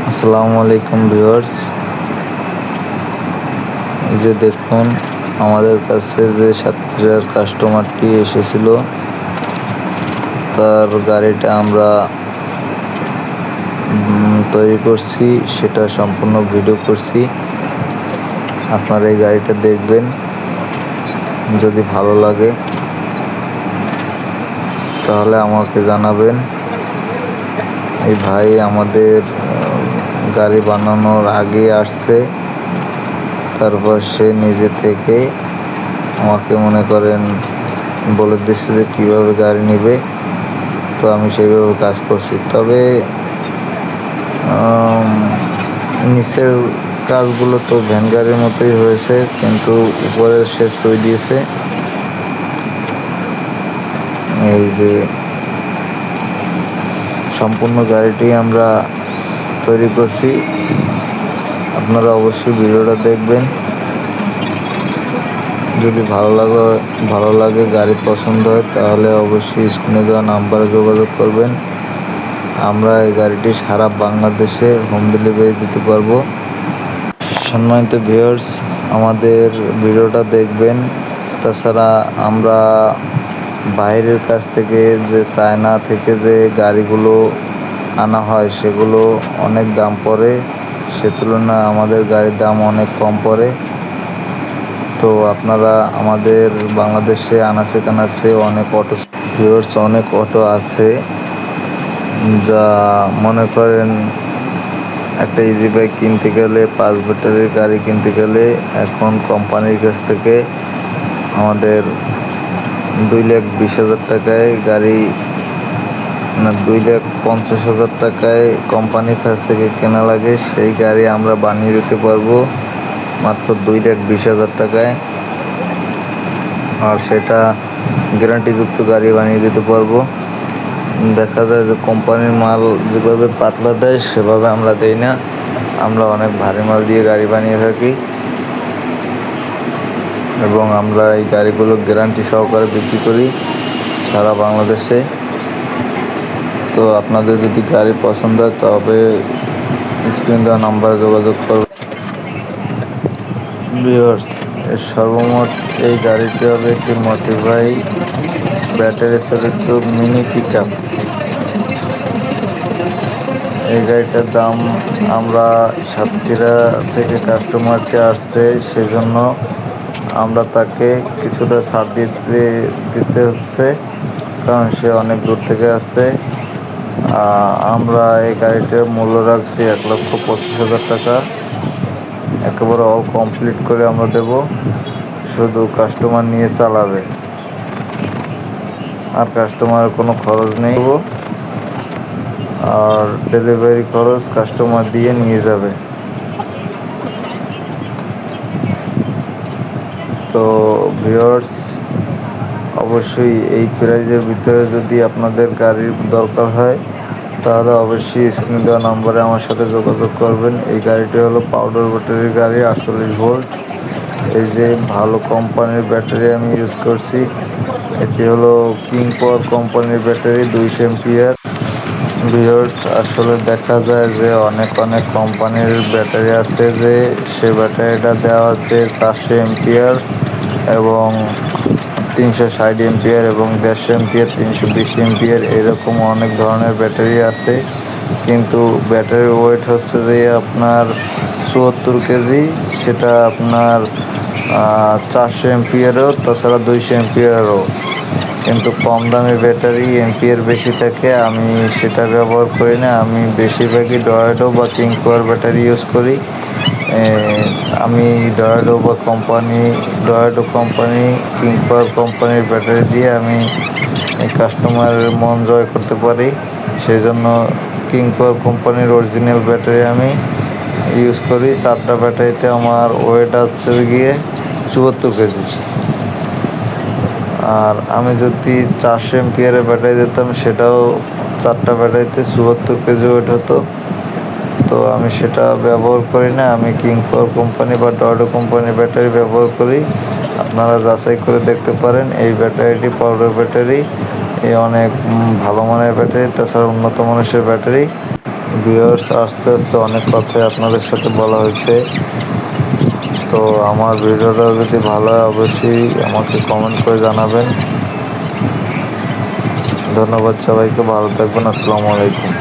আসসালামু আলাইকুম ভিউয়ার্স। এই যে দেখুন, আমাদের কাছে যে সাতক্ষীরার কাস্টমারটি এসেছিল, তার গাড়িটা আমরা তৈরি করছি, সেটা সম্পূর্ণ ভিডিও করছি। আপনারা এই গাড়িটা দেখবেন, যদি ভালো লাগে তাহলে আমাকে জানাবেন। এই ভাই আমাদের গাড়ি বানানোর আগে আসছে, তারপর সে নিজে থেকে আমাকে মনে করেন বলে দিচ্ছে যে কীভাবে গাড়ি নেবে, তো আমি সেইভাবে কাজ করছি। তবে নিচের কাজগুলো তো ভ্যান গাড়ির মতোই হয়েছে, কিন্তু উপরে সে সই দিয়েছে। এই যে সম্পূর্ণ গাড়িটি আমরা তৈরি করছি, আপনারা অবশ্যই ভিডিওটা দেখবেন। যদি ভালো লাগে গাড়ি পছন্দ হয়, তাহলে অবশ্যই স্ক্রিনে দেওয়া নাম্বারে যোগাযোগ করবেন। আমরা এই গাড়িটি সারা বাংলাদেশে হোম ডেলিভারি দিতে পারবো। সম্মানিত ভিউয়ার্স, আমাদের ভিডিওটা দেখবেন। তাছাড়া আমরা বাইরের কাছ থেকে যে চায়না থেকে যে গাড়িগুলো আনা হয়, সেগুলো অনেক দাম পড়ে, সে তুলনায় আমাদের গাড়ির দাম অনেক কম পড়ে। তো আপনারা আমাদের বাংলাদেশে আনাচে কানাচে অনেক অটো আছে, যা মনে করেন একটা ইজি বাইক কিনতে গেলে, 5 ব্যাটারির গাড়ি কিনতে গেলে এখন কোম্পানির কাছ থেকে আমাদের 2,20,000 টাকায় গাড়ি, না 2,50,000 টাকায় কোম্পানির কাছ থেকে কেনা লাগে। সেই গাড়ি আমরা বানিয়ে দিতে পারবো মাত্র 2,20,000 টাকায়, আর সেটা গ্যারান্টিযুক্ত গাড়ি বানিয়ে দিতে পারবো। দেখা যায় যে কোম্পানির মাল যেভাবে পাতলা দেয়, সেভাবে আমরা দেই না। আমরা অনেক ভারী মাল দিয়ে গাড়ি বানিয়ে থাকি, এবং আমরা এই গাড়িগুলো গ্যারান্টি সহকারে বিক্রি করি সারা বাংলাদেশে। তো আপনাদের যদি গাড়ি পছন্দ হয়, তবে স্ক্রিন দেওয়া নাম্বারে যোগাযোগ করবেন। ভিউয়ার্স, সর্বমোট এই গাড়িটি হবে একটি মোটিভাই ব্যাটারি চালিত মিনি পিকআপ। এই গাড়িটার দাম, আমরা সাতক্ষীরা থেকে কাস্টমারকে আসছে, সেজন্য আমরা তাকে কিছুটা ছাড় দিতে হচ্ছে, কারণ সে অনেক দূর থেকে আসছে। আমরা এই গাড়িটার মূল্য রাখছি 1,25,000 টাকা। একেবারে অল কমপ্লিট করে আমরা দেব, শুধু কাস্টমার নিয়ে চালাবে, আর কাস্টমারের কোনো খরচ নেই। আর ডেলিভারি খরচ কাস্টমার দিয়ে নিয়ে যাবে। তো ভিউয়ার্স, অবশ্যই এই প্রাইজের ভিতরে যদি আপনাদের গাড়ির দরকার হয়, তাহলে অবশ্যই স্ক্রিনে দেওয়া নাম্বারে আমার সাথে যোগাযোগ করবেন। এই গাড়িটি হলো পাউডার ব্যাটারির গাড়ি, 48 ভোল্ট। এই যে ভালো কোম্পানির ব্যাটারি আমি ইউজ করছি। এটি হলো কিং পাওয়ার কোম্পানির ব্যাটারি, 200 এম্পিয়ার। ভিউয়ার্স, আসলে দেখা যায় যে অনেক কোম্পানির ব্যাটারি আছে, যে সে ব্যাটারিটা দেওয়া আছে 400 এম্পিয়ার এবং 360 এম্পিয়ার এবং 150 এম্পিয়ার, 320 এম্পিয়ার, এরকম অনেক ধরনের ব্যাটারি আছে। কিন্তু ব্যাটারির ওয়েট হচ্ছে যে আপনার 74 কেজি, সেটা আপনার 400 এম্পিয়ারও, তাছাড়া 200 এম্পিয়ারও। কিন্তু কম দামি ব্যাটারি এম্পিয়ার বেশি থাকে, আমি সেটা ব্যবহার করি না। আমি বেশিরভাগই ডয়েডো বা কিং পাওয়ার ব্যাটারি ইউজ করি। আমি ডয়েডো কোম্পানি, কিং পাওয়ার কোম্পানির ব্যাটারি দিয়ে আমি কাস্টমারের মন জয় করতে পারি। সেই জন্য কিং পাওয়ার কোম্পানির অরিজিনাল ব্যাটারি আমি ইউজ করি। 4টা ব্যাটারিতে আমার ওয়েট হচ্ছে গিয়ে 74 কেজি। আর আমি যদি 400 এম্পিয়ারের ব্যাটারি দিতাম, সেটাও 4টা ব্যাটারিতে 74 কেজি ওয়েট হতো। তো আমি সেটা ব্যবহার করি না। আমি কিং পাওয়ার কোম্পানি বা ডয়েডো কোম্পানির ব্যাটারি ব্যবহার করি। আপনারা যাচাই করে দেখতে পারেন। এই ব্যাটারিটি পাউডার ব্যাটারি, এই অনেক ভালো মানের ব্যাটারি, তাছাড়া উন্নত মানের ব্যাটারি। ভিউয়ার্স, আস্তে আস্তে অনেক কথাই আপনাদের সাথে বলা হয়েছে। তো আমার ভিডিওটা যদি ভালো হয় অবশ্যই আমাকে কমেন্ট করে জানাবেন। ধন্যবাদ সবাইকে, ভালো থাকবেন। আসসালামু আলাইকুম।